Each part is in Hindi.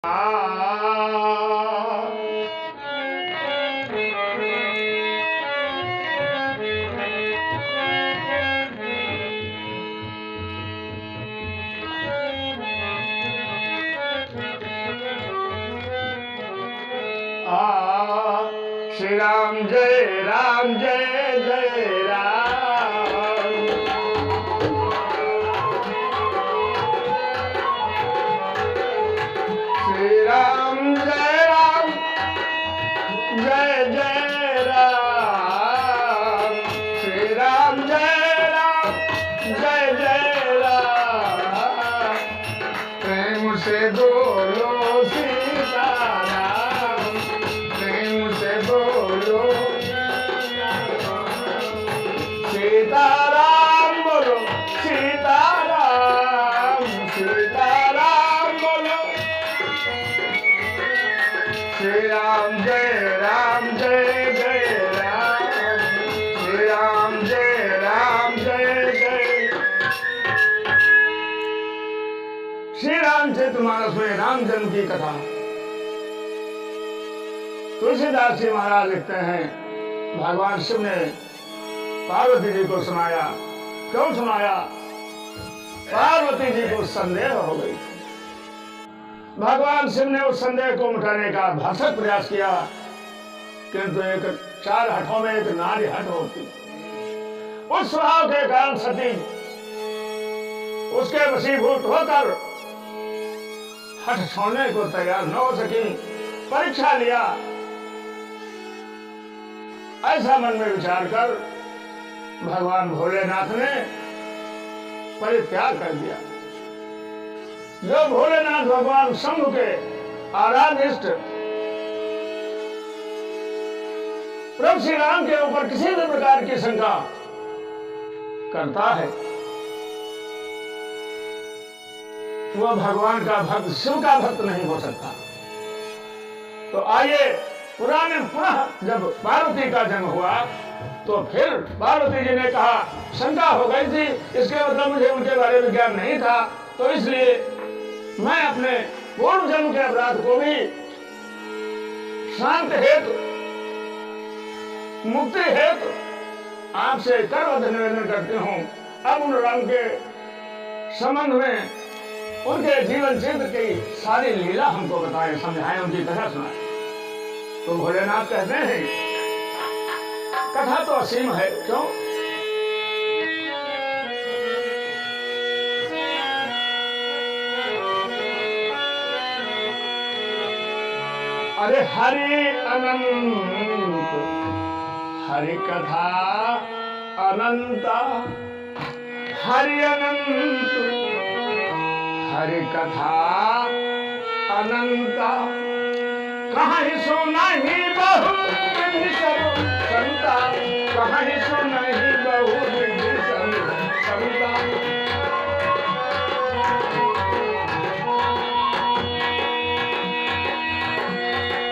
श्री राम जय राम जय जय राम। श्री राम जय राम जय जय राम। श्री राम जय राम जय जय राम। प्रेम से बोलो सीताराम, प्रेम से बोलो सीताराम, बोलो सीताराम, सीताराम बोलो। श्री राम जय राम जय जय राम। श्री राम जय राम जय जय। श्री रामचरितमानस में राम जन्म की कथा तुलसीदास जी महाराज लिखते हैं, भगवान शिव ने पार्वती जी को सुनाया। क्यों सुनाया? पार्वती जी को संदेह हो गई। भगवान शिव ने उस संदेह को मिटाने का भरसक प्रयास किया, किंतु एक चार हठों में एक नारी हट होती। उस स्वभाव के कारण सती उसके वशीभूत होकर हठ छोड़ने को तैयार न हो सकी। परीक्षा लिया, ऐसा मन में विचार कर भगवान भोलेनाथ ने परित्याग कर दिया। जो भोलेनाथ भगवान शंभु के आराध्य इष्ट प्रभु श्री राम के ऊपर किसी भी प्रकार की शंका करता है, वह भगवान का भक्त, शिव का भक्त नहीं हो सकता। तो आइए पुराने पुनः जब पार्वती का जन्म हुआ तो फिर पार्वती जी ने कहा, शंका हो गई थी, इसके मतलब मुझे उनके बारे में ज्ञान नहीं था, तो इसलिए मैं अपने पूर्व जन्म के अपराध को भी शांत हेतु, मुक्ति हेतु आपसे करवध निवेदन करती हूँ। अब उन राम के संबंध में उनके जीवन चरित्र की सारी लीला हमको बताएं, समझाएं, उनकी कथा सुनाएं। तो भोलेनाथ कहते हैं, कथा तो असीम है। क्यों? अरे हरि अनंत, हरि कथा अनंत, हरि अनंत, हरि कथा अनंत। कहीं सुनहि बहु विधि सब संता, कहीं सुनहि बहु विधि सब संता।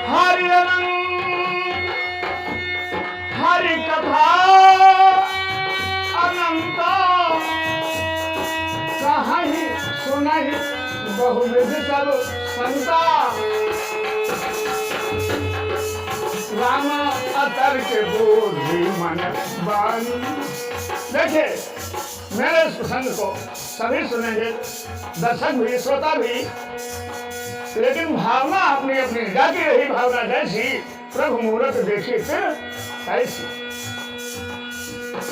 हरि अनंत, हरि कथा अनंत, कहीं सुनहि बहु विधि सब संता। राम अतर के बुद्धि मन बानी। देखिए, मेरे इस प्रसंग को सभी सुनेंगे, दर्शक भी, श्रोता भी, लेकिन भावना अपनी अपनी जाती रही। भावना जैसी प्रभु मुहूर्त देखी फिर ऐसी।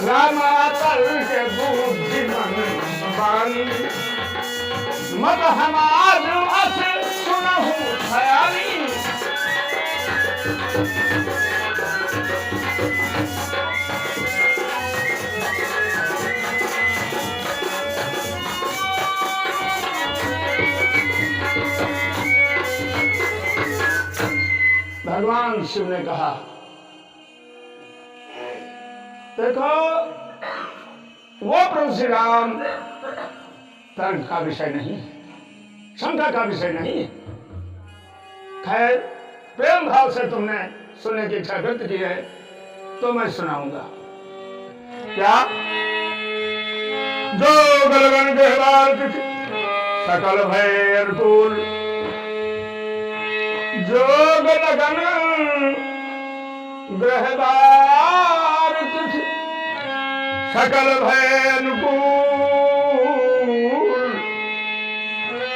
राम अतर के बुद्धि मन बानी, मत हमार अस सुनहु खयाली। भगवान शिव ने कहा, देखो वो प्रभु श्री राम तर्क का विषय नहीं, शंका का विषय नहीं। खैर, प्रेम भाव से तुमने सुनने की इच्छा व्यक्त की है तो मैं सुनाऊंगा। क्या? जो गलगन व्यवहार सकल भय अनुकूल, जोग लगन ग्रहवार तिथि सकल भय अनुकूल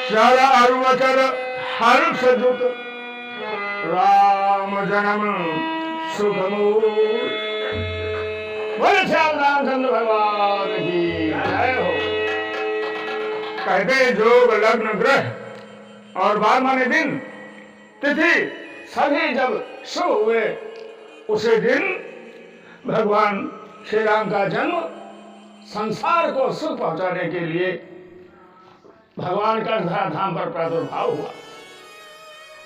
शर अरुवचर हर्ष जुत राम जन्म सुखमूल। बोले श्याम रामचंद्र भगवान की जय हो। कहते जोग लग्न ग्रह और 12 दिन तिथि सभी जब शुभ हुए उसी दिन भगवान श्री राम का जन्म संसार को सुख पहुंचाने के लिए भगवान का धाम पर प्रादुर्भाव हुआ।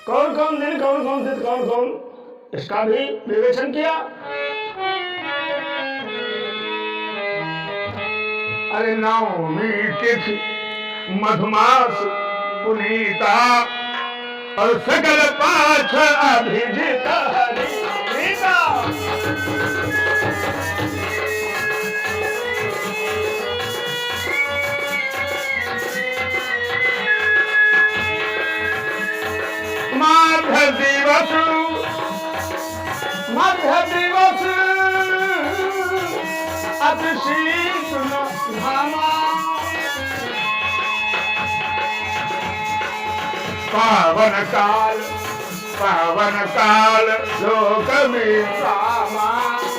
कौन कौन दिन, कौन कौन तिथि, कौन कौन, इसका भी विवेचन किया। अरे नवमी तिथि मधुमास पुनीता और सकल पाठ अभिजित हरिता। मध्य दिवस अति शीतल घामा पावन काल लोक में सामा।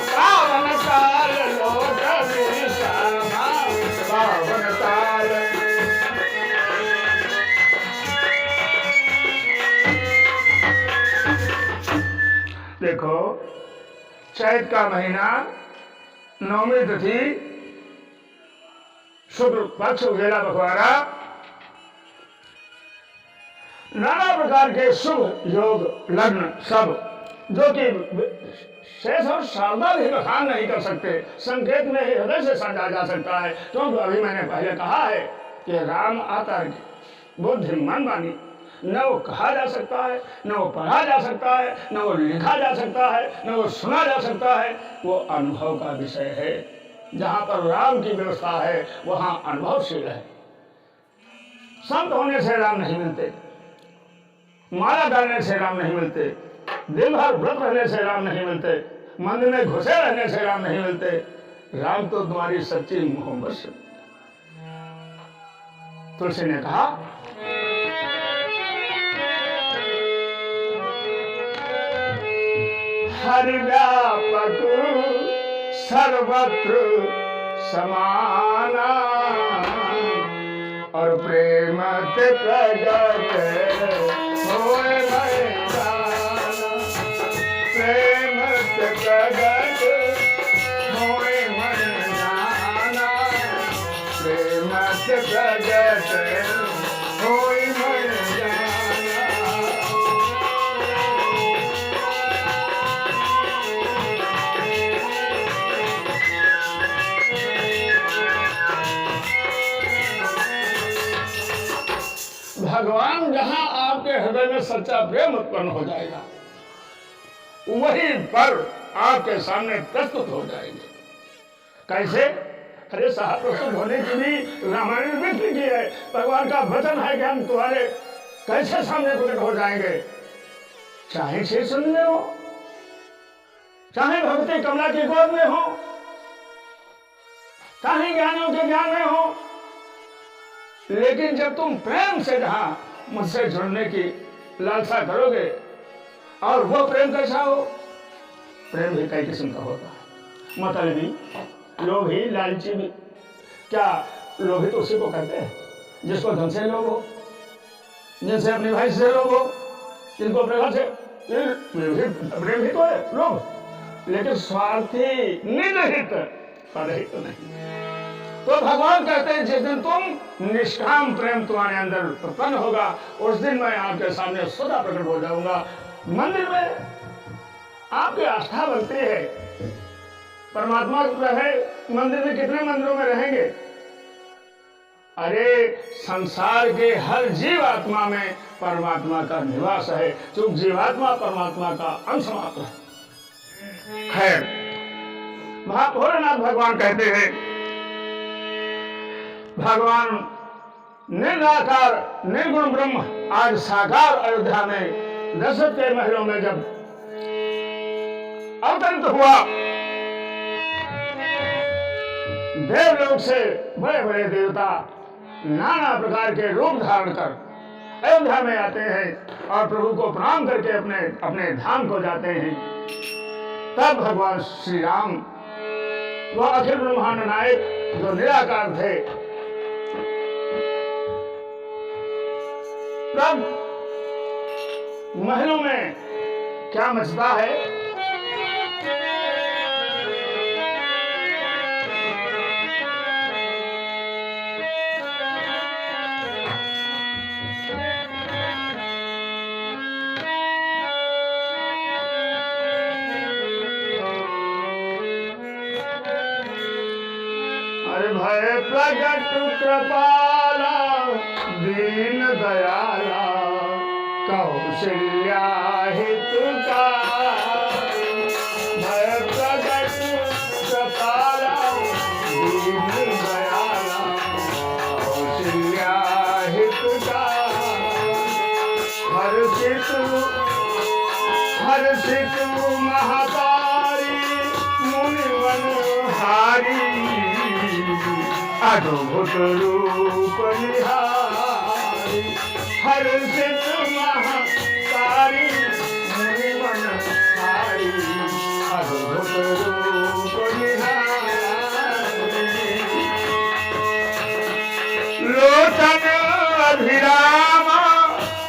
पावन काल लोक में सामा। पावन काल देखो चैत का महीना नवमी तिथि शुक्ल पक्ष उजेला बखवारा नाना प्रकार के शुभ योग लग्न सब जो कि शेष और शारदा भी बखान नहीं कर सकते, संकेत में ही हृदय से समझा जा सकता है। क्योंकि अभी मैंने पहले कहा है कि राम आतर्क बुद्धि मन वाणी न वो कहा जा सकता है, न वो पढ़ा जा सकता है, न वो लिखा जा सकता है, न वो सुना जा सकता है। वो अनुभव का विषय है। जहाँ पर राम की व्यवस्था है वहाँ अनुभवशील है। संत होने से राम नहीं मिलते, माला डालने से राम नहीं मिलते, दिन भर व्रत रहने से राम नहीं मिलते, मंदिर में घुसे रहने से राम नहीं मिलते। राम तो तुम्हारी सच्ची मोहब्बत से। तुलसी ने कहा हर व्यापक सर्वत्र समाना और प्रेम ते प्रगट होए मैदाना। प्रेम ते प्रगट होए मैदाना। प्रेम ते प्रगट होए मैदाना। भगवान जहां आपके हृदय में सच्चा प्रेम उत्पन्न हो जाएगा वहीं पर आपके सामने प्रस्तुत हो जाएंगे। कैसे? अरे साहब प्रस्तुत होने की भी रामायण में लिखी है। भगवान का वचन है कि हम तुम्हारे कैसे सामने प्रकट हो जाएंगे। चाहे शीर्षण में हो, चाहे भगवती कमला की गोद में हो, चाहे ज्ञानियों के ज्ञान में हो, लेकिन जब तुम प्रेम से जहां मुझसे जुड़ने की लालसा करोगे, और वो प्रेम कैसा हो? प्रेम भी कई किस्म का होता है। मतलबी, लोभी, लालची भी। क्या लोभी तो उसी को कहते हैं जिसको धन से लोभ हो, जिनसे अपनी भाई से लोभ हो, जिनको अपने घर से प्रेम ही तो है लोभ। लेकिन स्वार्थी, निजहित, परहित नहीं। तो भगवान कहते हैं जिस दिन तुम निष्काम प्रेम तुम्हारे अंदर उत्पन्न होगा उस दिन मैं आपके सामने सदा प्रकट हो जाऊंगा। मंदिर में आपकी आस्था बनती है, परमात्मा रहे मंदिर में। कितने मंदिरों में रहेंगे? अरे संसार के हर जीवात्मा में परमात्मा का निवास है, चूंकि जीवात्मा परमात्मा का अंश मात्र है। खैर, भोलेनाथ भगवान कहते हैं भगवान निराकार निर्गुण ब्रह्म आज साकार अयोध्या में दशरथ के महलों में जब अवतरित हुआ, देवलोक से बड़े बड़े देवता नाना प्रकार के रूप धारण कर अयोध्या में आते हैं और प्रभु को प्रणाम करके अपने अपने धाम को जाते हैं। तब भगवान श्री राम, वह अखिल ब्रह्मांड नायक जो निराकार थे, तब महलों में क्या मचता है। भय प्रगट कृपाला दीन दयाला कौशल्या हितकारी। भय प्रगट कृपाला दीन दयाला कौशल्या हितकारी। हर्षित महतारी मुनिवन हारी अद्भुत रूप निहारी। हर्षित महतारी मुनिवन हारी अद्भुत रूप निहारी। लोचन अभिरामा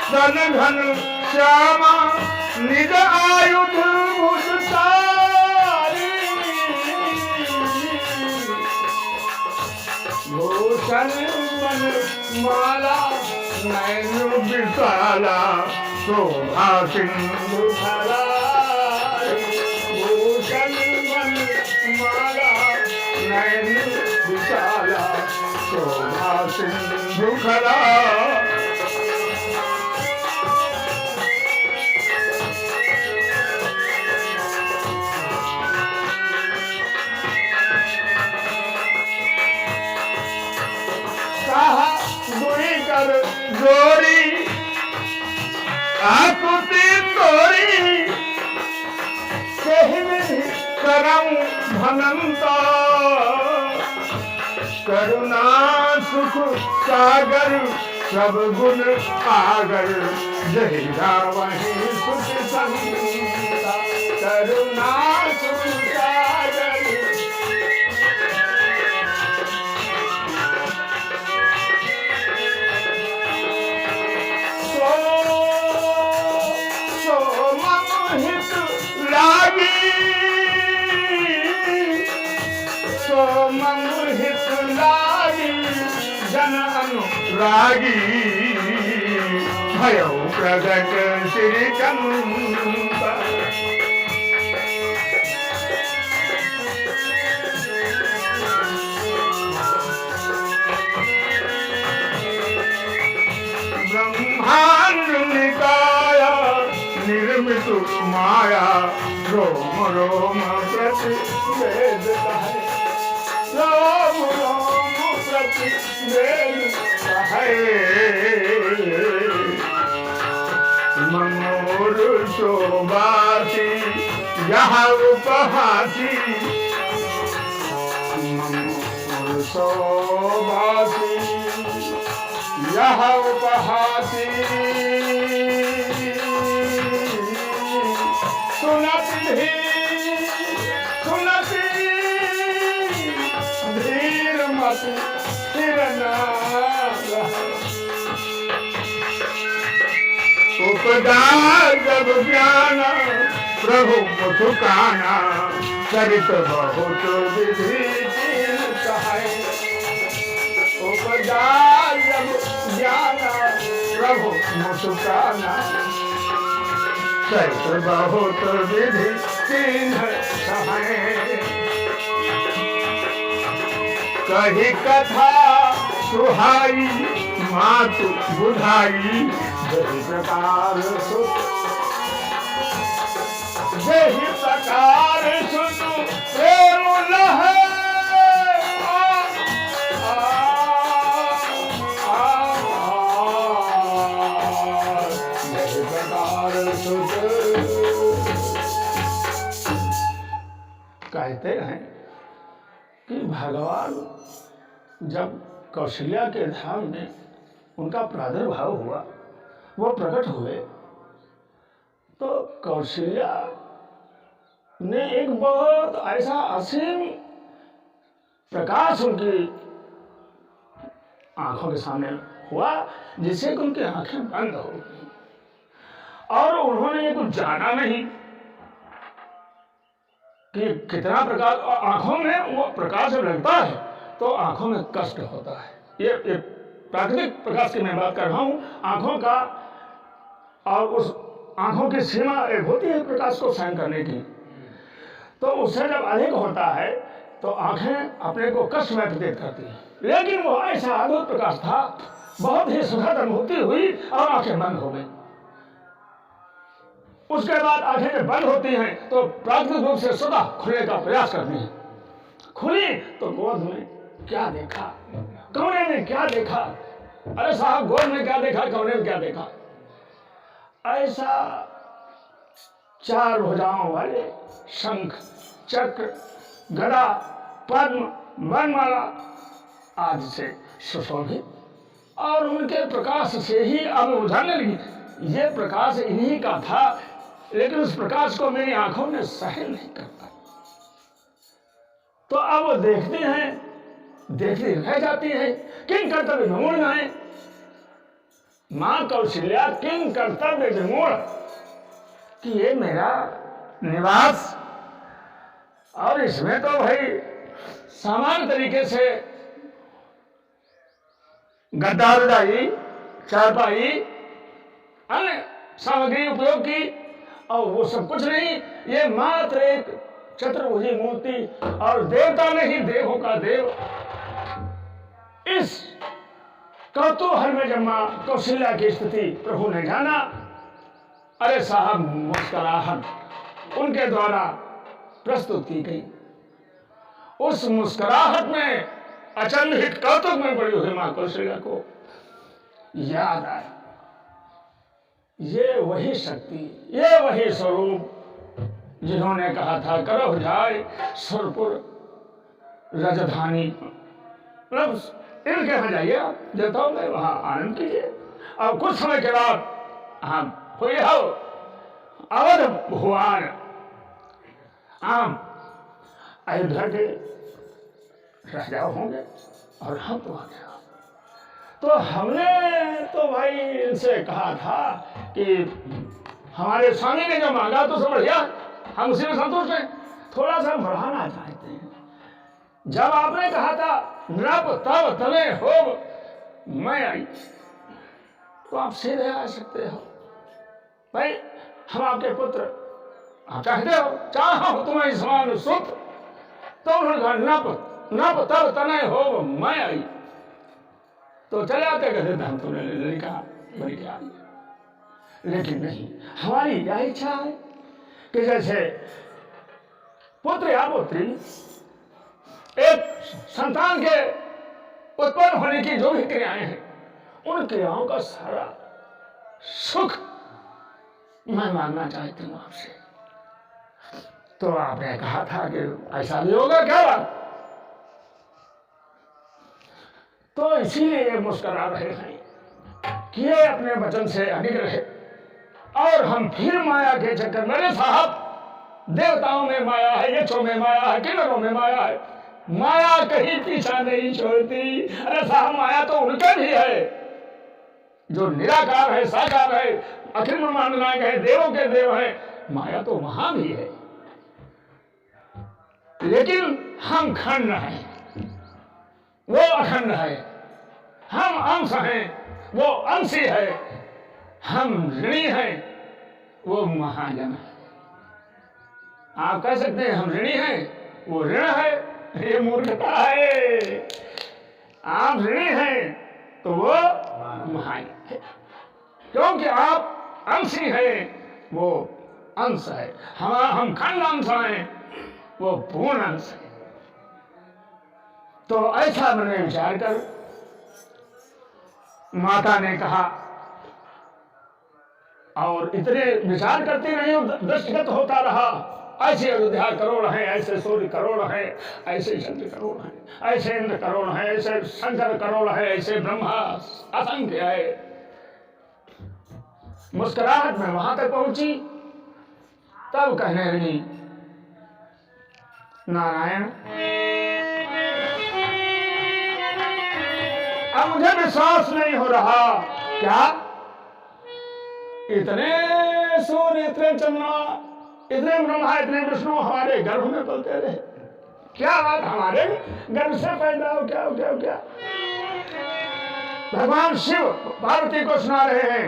सन घन श्यामा निज आयुध भुजतारी। भूषण मन माला नैन विशाला शोभा सिंधु भलाई। भूषण मन माला नैन विशाला शोभा सिंधु भलाई। जोड़ी आकुति तोरी करम भनंता। करुणा सुख सागर सब गुण आगर जहिरा वही सुख संता। करुणा सुख सागर हित लागी जन अनुरागी। भयो प्रगट श्री चंपा। ब्रह्मांड निकाया निर्मित माया रोम रोम प्रति वेद कहे। रोम रोम प्रति वेद कहे। मनोर शोभासी यह उपहासी। मनोर शोभासी यह उपहासी। सुनति धीर मति उपदा जब ज्ञान प्रभु मुठुकाना। चरित बहुत विधि कहे। उपदा जब ज्ञान प्रभु मुठुकाना। चरित बहुत विधि चिन्ह कहे। कही कथा सुहाई मातु बुधाई। जही प्रकार सुत प्रेम लहे। जही प्रकार सुत। कहते हैं कि भगवान जब कौशल्या के धाम में उनका प्रादुर्भाव हुआ, वो प्रकट हुए, तो कौशल्या ने एक बहुत ऐसा असीम प्रकाश उनकी आंखों के सामने हुआ जिससे कि उनकी आंखें बंद हो गई और उन्होंने ये कुछ जाना नहीं कि कितना प्रकाश। आंखों में वो प्रकाश जब लगता है तो आंखों में कष्ट होता है। ये प्राकृतिक प्रकाश की मैं बात कर रहा हूं, आंखों का। और उस आंखों की सीमा एक होती है प्रकाश को सहन करने की, तो उससे जब अधिक होता है तो आंखें अपने को कष्ट में प्रतीत करती हैं। लेकिन वो ऐसा अद्भुत प्रकाश था, बहुत ही सुखद अनुभूति हुई और आंखें बंद हो गई। उसके बाद आंखें जब बंद होती हैं तो प्राकृतिक रूप से स्वतः खुलने का प्रयास करती हैं। खुली तो गोद में क्या देखा, कोने में क्या देखा। अरे साहब, गोद में क्या देखा, कोने में क्या देखा? ऐसा 4 भुजाओं वाले शंख, चक्र, गदा, पद्म, वनमाला आदि से सुशोभित, और उनके प्रकाश से ही अब बुझाने लगी ये प्रकाश इन्हीं का था। लेकिन उस प्रकाश को मेरी आंखों में सहन नहीं कर पाई। तो अब वो देखते हैं, देखती रह जाती है। किंग कर्तव्य विमूढ़ है मां कौशल्या, किंग कर्तव्य विमूढ़ कि ये मेरा निवास, और इसमें तो भाई सामान्य तरीके से गद्दा, रजाई, चारपाई, अन्य सामग्री उपयोग की, और वो सब कुछ नहीं। ये मात्र एक चतुर्भुजी मूर्ति, और देवता नहीं देवों का देव। इस कौतूहल में जब मां कौशल्या की स्थिति प्रभु ने जाना, अरे साहब, मुस्कुराहट उनके द्वारा प्रस्तुत की गई। उस मुस्कुराहट में अचंभित कौतुक में पड़ी हुई मां कौशल्या को याद आया, ये वही शक्ति, ये वही स्वरूप जिन्होंने कहा था करो जाए सुरपुर रजधानी। मतलब इनके यहाँ जाइए आप, देवताओं में, वहां आनंद कीजिए। अब कुछ समय के बाद हम हुए हो अवध भुवन, हम अयोध्या के राजा होंगे और हम तो आ गया। तो हमने तो भाई इनसे कहा था कि हमारे स्वामी ने जो मांगा तो सब बढ़िया, हम उसी में संतुष्ट हैं, थोड़ा सा बढ़ाना चाहते हैं। जब आपने कहा था नृप तब तले हो मैं आई, तो आप सीधे आ सकते हो भाई, हम आपके पुत्र, आप चाहते हो, चाहो तुम्हें समान सुत। तो उन्होंने कहा नप तब तने हो मैं आई, तो चले आते कहते हम तुमने लड़का बन के आई। लेकिन नहीं, हमारी यह इच्छा है कि जैसे पुत्र या पुत्री, एक संतान के उत्पन्न होने की जो भी क्रियाएं हैं, उन क्रियाओं का सारा सुख मैं मांगना चाहती हूं आपसे। तो आपने कहा था कि ऐसा भी होगा क्या बात? तो इसीलिए मुस्कुरा रहे हैं कि ये अपने वचन से अडिग रहे, और हम फिर माया के चक्कर में, साहब देवताओं में माया है, यक्षों में माया है, किन्नरों में माया है, माया कहीं पीछा नहीं छोड़ती। अरे साहब, माया तो उनका भी है जो निराकार है, साकार है, अखिल ब्रह्मांड नायक है, देवों के देव है, माया तो वहां भी है। लेकिन हम खंड हैं, वो अखंड है। हम अंश हैं, वो अंशी है। हम ऋणी हैं, वो महाजन है। आप कह सकते हैं हम ऋणी हैं, वो ऋण है, ये मूर्खता है। आप ऋणी हैं तो वो महाजन है, क्योंकि आप अंशी हैं, वो अंश है। हम खंड अंश हैं, वो पूर्ण अंश है। तो ऐसा मन में विचार कर माता ने कहा, और इतने विचार करती रही हूँ, दृष्टिगत होता रहा। ऐसे अयोध्या करोड़ हैं, ऐसे सूर्य करोड़ हैं, ऐसे चंद्र करोड़ हैं, ऐसे इंद्र करोड़ हैं, ऐसे शंकर करोड़ है, ऐसे ब्रह्मा असंख्य है। मुस्कुराहट में वहां तक पहुंची, तब कहने लगी, नारायण अब मुझे विश्वास नहीं हो रहा। क्या इतने सूर्य, इतने चंद्रमा, इतने ब्रह्मा, इतने विष्णु हमारे गर्भ में पलते रहे? क्या बात, हमारे गर्भ से पैदा हो क्या हो क्या हो क्या? भगवान शिव पार्वती को सुना रहे हैं,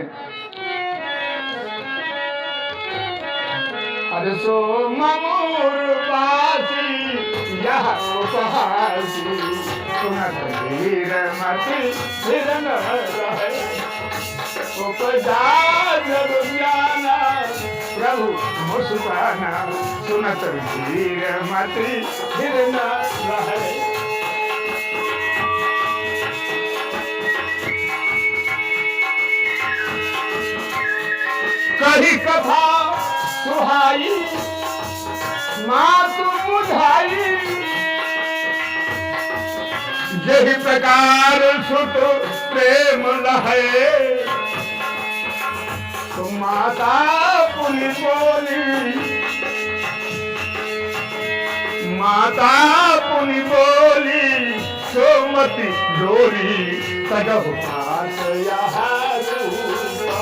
अरे सो ममूर पासी यह उपहासी, सुनत वीर मति फिर न रहे, उपजा जब ज्ञाना प्रभु मुस्काना, सुनत वीर मति फिर न रहे। कही कथा सुहाई मातु बुझाई, यही प्रकार सुत प्रेम लहे, तो माता पुनि बोली, माता पुनि बोली, सोमति डोरी सजहु तात यह रूपा,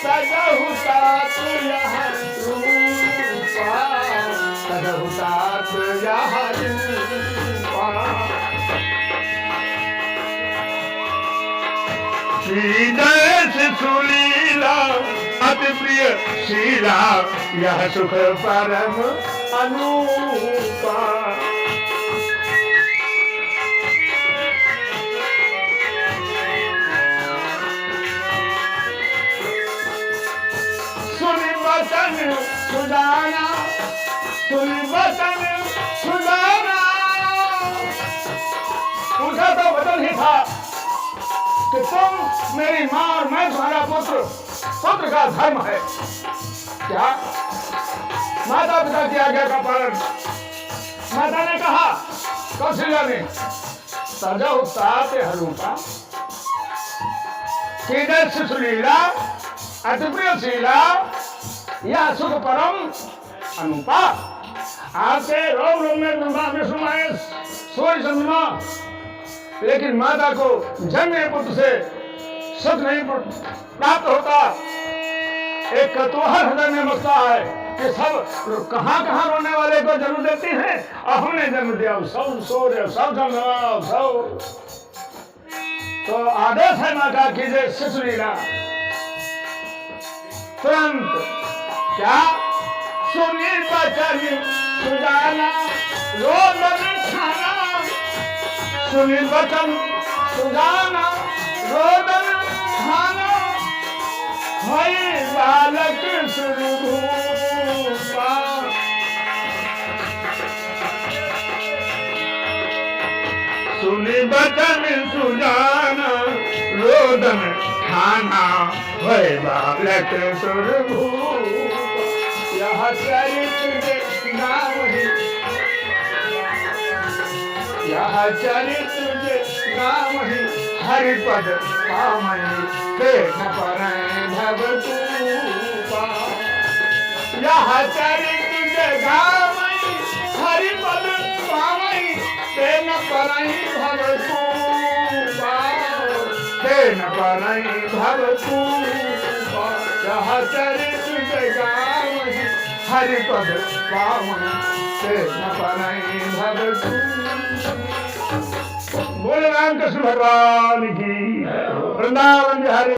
सजहु तात यह रूपा, सजहु तात यह रूपा। श्रीजय सुलीला अति प्रिय शीला, यह सुख परम अनूपा। सुनि वचन सुजाना, सुनि वचन सुजाना, उनका तो वचन ही था कि तुम मेरी मां और मैं तुम्हारा पुत्र, पुत्र का धर्म है। क्या माता पिता की आज्ञा का पालन? माता ने कहा, कौशल्या ने, सजहु तात यह रूपा, श्रीजय सुलीला अति प्रिय शीला, यह सुख परम अनुपा। आपके रोम रोम में ब्रह्मा विष्णु महेश सूर्य चंद्रमा, लेकिन माता को जन्मे पुत्र से सुख नहीं प्राप्त होता। एक कतूहल हृदय में मचता है कि सब कहां कहां रोने वाले को जन्म देती हैं, और हमने जन्म दिया सब सूर्य, सब चंद्रमा, सब। तो आदेश है माँ का, कीजिए शिशुलीला तुरंत। क्या सुनी वचन सुजाना, रोदन खाना, सुनी वचन सुजाना, रोदन खाना, हई बालक स्वरूपा। सुनी वचन सुजाना, रोदन खाना, हई बालक स्वरूपा। यह चरित्र नाम ही, यह चरित्र नाम ही, हरिपद पामनि ते न परैं भवतूपा। यह चरित्र गावै हरिपद पामनि ते न परैं भवतूपा, ते न परैं भवतूपा। यह चरित्र गावै हरिपद पामनि ते न परैं भवतूपा। बोले रामकृष्ण भगवान की, वृंदावन बिहारी।